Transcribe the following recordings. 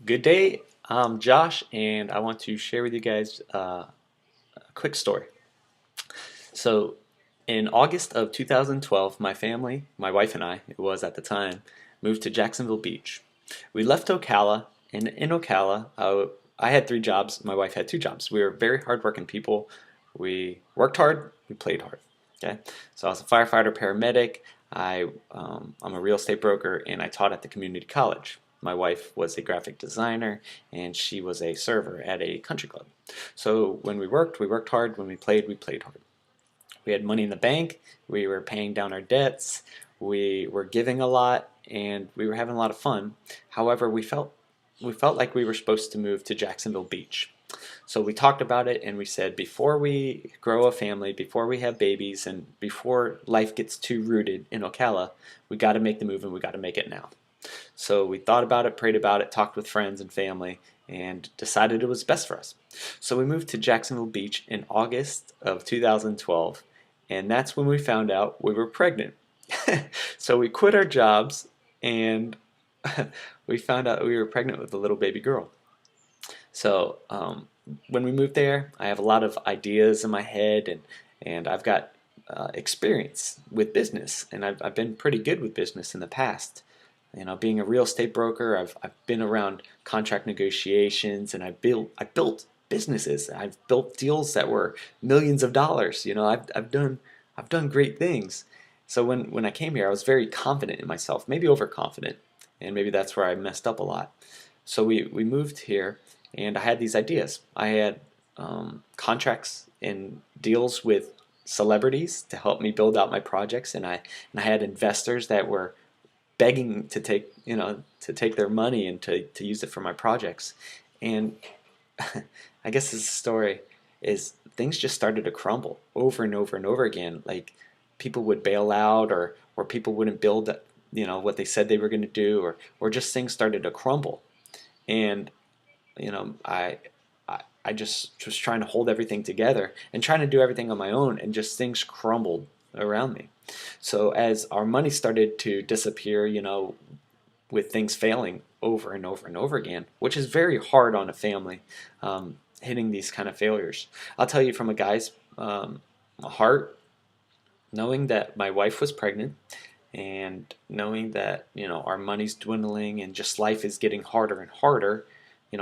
Good day, I'm Josh, and I want to share with you guys a quick story. So, in August of 2012, my family, my wife and I, it was at the time, moved to Jacksonville Beach. We left Ocala, and in Ocala, I had three jobs, my wife had two jobs. We were very hardworking people. We worked hard, we played hard. Okay, so I was a firefighter, paramedic. I'm a real estate broker, and I taught at the community college. My wife was a graphic designer, and she was a server at a country club. So when we worked hard. When we played hard. We had money in the bank. We were paying down our debts. We were giving a lot, and we were having a lot of fun. However, we felt like we were supposed to move to Jacksonville Beach. So we talked about it and we said before we grow a family, before we have babies, and before life gets too rooted in Ocala, we got to make the move and we got to make it now. So we thought about it, prayed about it, talked with friends and family, and decided it was best for us. So we moved to Jacksonville Beach in August of 2012, and that's when we found out we were pregnant. So we quit our jobs and we found out we were pregnant with a little baby girl. So when we moved there, I have a lot of ideas in my head, and I've got experience with business, and I've been pretty good with business in the past. You know, being a real estate broker, I've been around contract negotiations, and I built businesses. I've built deals that were millions of dollars. You know, I've done great things. So when I came here, I was very confident in myself, maybe overconfident, and maybe that's where I messed up a lot. So we moved here, and I had these ideas. I had contracts and deals with celebrities to help me build out my projects, and I had investors that were begging to take their money and to use it for my projects. And I guess this story is things just started to crumble over and over and over again. Like people would bail out, or people wouldn't build what they said they were going to do, or just things started to crumble. And I just was trying to hold everything together and trying to do everything on my own, and just things crumbled around me. So as our money started to disappear, with things failing over and over and over again, which is very hard on a family, hitting these kind of failures. I'll tell you from a guy's heart, knowing that my wife was pregnant, and knowing that our money's dwindling and just life is getting harder and harder,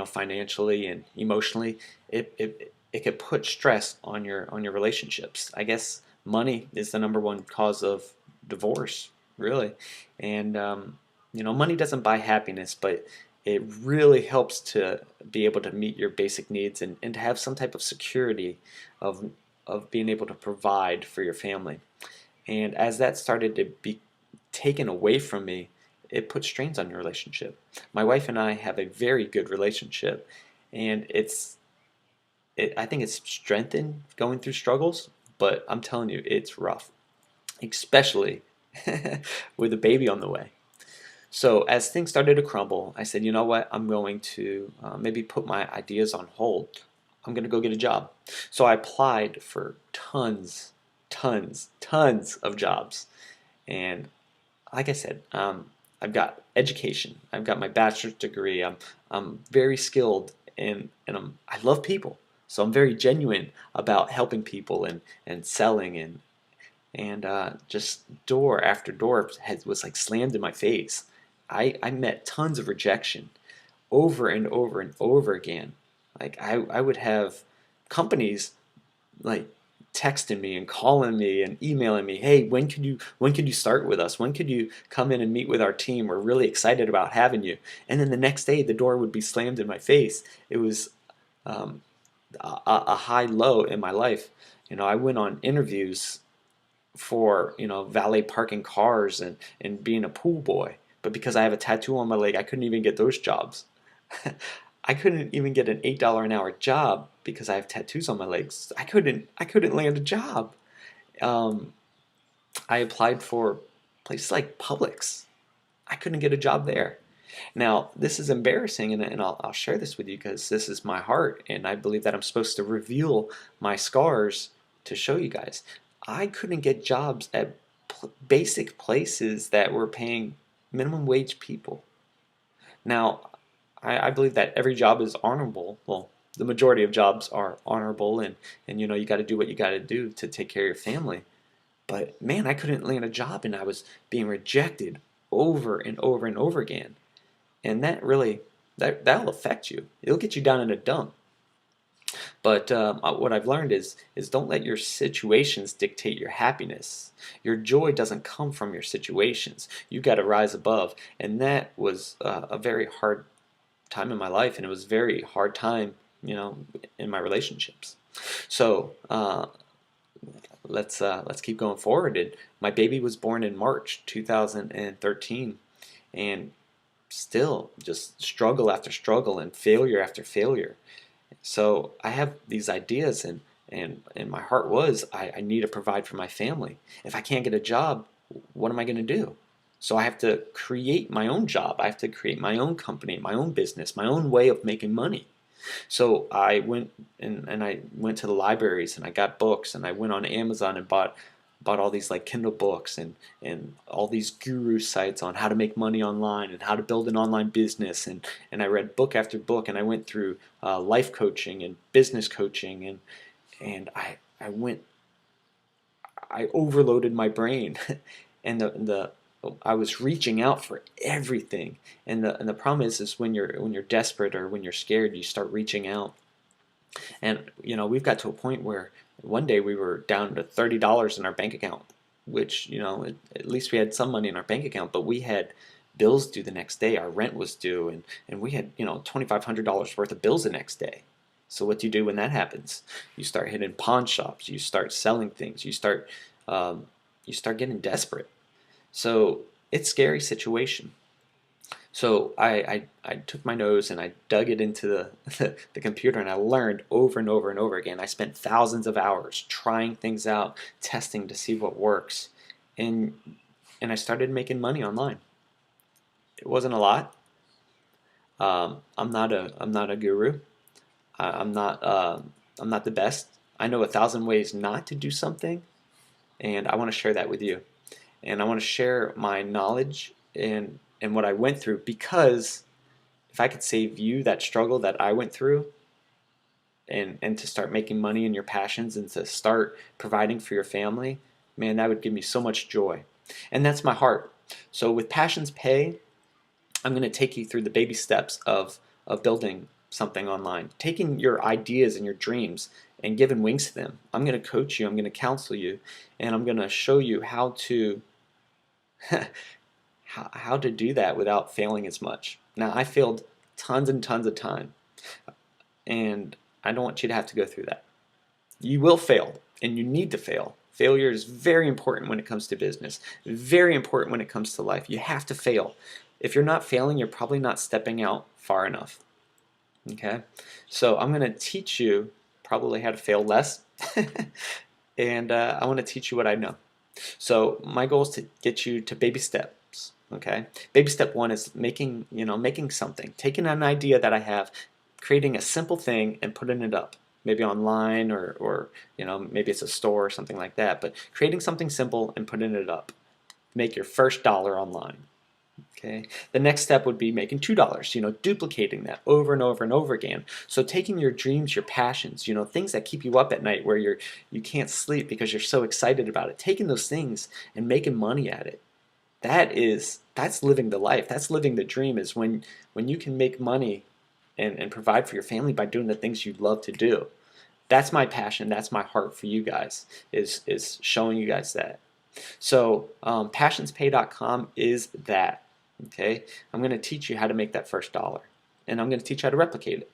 financially and emotionally, it could put stress on your relationships. I guess money is the number one cause of divorce, really. And money doesn't buy happiness, but it really helps to be able to meet your basic needs, and to have some type of security of being able to provide for your family. And as that started to be taken away from me, it puts strains on your relationship. My wife and I have a very good relationship, and I think it's strengthened going through struggles, but I'm telling you, it's rough, especially with a baby on the way. So as things started to crumble, I said, you know what, I'm going to maybe put my ideas on hold. I'm going to go get a job. So I applied for tons of jobs. And like I said, I've got education. I've got my bachelor's degree. I'm very skilled, and I love people. So I'm very genuine about helping people, and selling, and just door after door was like slammed in my face. I met tons of rejection over and over and over again. Like I would have companies like texting me and calling me and emailing me, hey, when could you start with us? When could you come in and meet with our team? We're really excited about having you. And then the next day the door would be slammed in my face. It was um, a high low in my life. I went on interviews for valet parking cars, and being a pool boy, but because I have a tattoo on my leg, I couldn't even get those jobs. I couldn't even get an $8 an hour job because I have tattoos on my legs. I couldn't land a job. um, I applied for places like Publix. I couldn't get a job there. Now, this is embarrassing, and I'll share this with you because this is my heart, and I believe that I'm supposed to reveal my scars to show you guys. I couldn't get jobs at basic places that were paying minimum wage people. Now, I believe that every job is honorable. Well, the majority of jobs are honorable, and you know, you got to do what you got to do to take care of your family. But man, I couldn't land a job, and I was being rejected over and over and over again. And that really, that'll affect you. It'll get you down in a dump. But what I've learned is don't let your situations dictate your happiness. Your joy doesn't come from your situations. You got to rise above, and that was a very hard time in my life, and it was a very hard time, you know, in my relationships. So let's keep going forward. And my baby was born in March 2013, and still just struggle after struggle and failure after failure. So I have these ideas, and my heart was I need to provide for my family. If I can't get a job, what am I going to do? So I have to create my own job. I have to create my own company, my own business, my own way of making money. So I went and I went to the libraries, and I got books, and I went on Amazon and bought all these like Kindle books, and all these guru sites on how to make money online and how to build an online business, and I read book after book, and I went through life coaching and business coaching, and I overloaded my brain, and the I was reaching out for everything, and the problem is when you're desperate or when you're scared, you start reaching out. And you know, we've got to a point where one day we were down to $30 in our bank account, which, you know, at least we had some money in our bank account, but we had bills due the next day. Our rent was due, and we had, you know, $2,500 worth of bills the next day. So what do you do when that happens? You start hitting pawn shops, you start selling things, you start getting desperate. So it's a scary situation. So I took my nose and I dug it into the computer, and I learned over and over and over again. I spent thousands of hours trying things out, testing to see what works, and I started making money online. It wasn't a lot. I'm not a guru. I'm not I'm not the best. I know 1,000 ways not to do something, and I want to share that with you. And I want to share my knowledge and what I went through, because if I could save you that struggle that I went through, and to start making money in your passions and to start providing for your family, man, that would give me so much joy. And that's my heart. So with Passions Pay, I'm going to take you through the baby steps of building something online, taking your ideas and your dreams and giving wings to them. I'm going to coach you, I'm going to counsel you, and I'm going to show you how to how to do that without failing as much. Now, I failed tons and tons of time, and I don't want you to have to go through that. You will fail, and you need to fail. Failure is very important when it comes to business, very important when it comes to life. You have to fail. If you're not failing, you're probably not stepping out far enough. Okay? So I'm going to teach you probably how to fail less, and I want to teach you what I know. So my goal is to get you to baby steps. Okay, baby step one is making something, taking an idea that I have, creating a simple thing and putting it up, maybe online, or maybe it's a store or something like that. But creating something simple and putting it up, make your first dollar online. Okay, the next step would be making $2, duplicating that over and over and over again. So taking your dreams, your passions, things that keep you up at night where you can't sleep because you're so excited about it, taking those things and making money at it. That's living the life. That's living the dream, is when you can make money and provide for your family by doing the things you love to do. That's my passion. That's my heart for you guys, is showing you guys that. So passionspay.com is that. Okay, I'm going to teach you how to make that first dollar, and I'm going to teach you how to replicate it.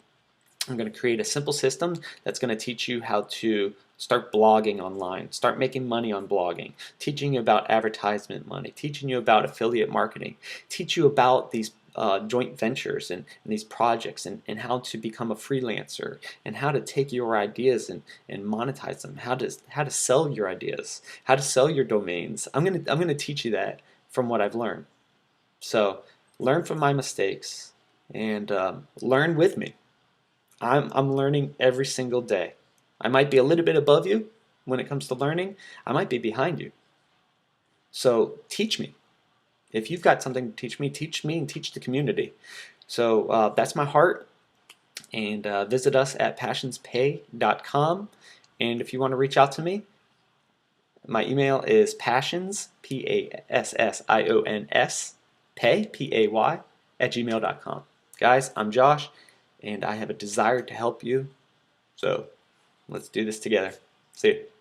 I'm going to create a simple system that's going to teach you how to start blogging online, start making money on blogging, teaching you about advertisement money, teaching you about affiliate marketing, teach you about these joint ventures and these projects, and how to become a freelancer, and how to take your ideas and monetize them, how to sell your ideas, how to sell your domains. I'm gonna teach you that from what I've learned. So learn from my mistakes, and learn with me. I'm learning every single day. I might be a little bit above you when it comes to learning. I might be behind you. So teach me. If you've got something to teach me and teach the community. So that's my heart. And visit us at passionspay.com. And if you want to reach out to me, my email is passions, Passions, pay, at gmail.com. Guys, I'm Josh, and I have a desire to help you. So let's do this together. See you.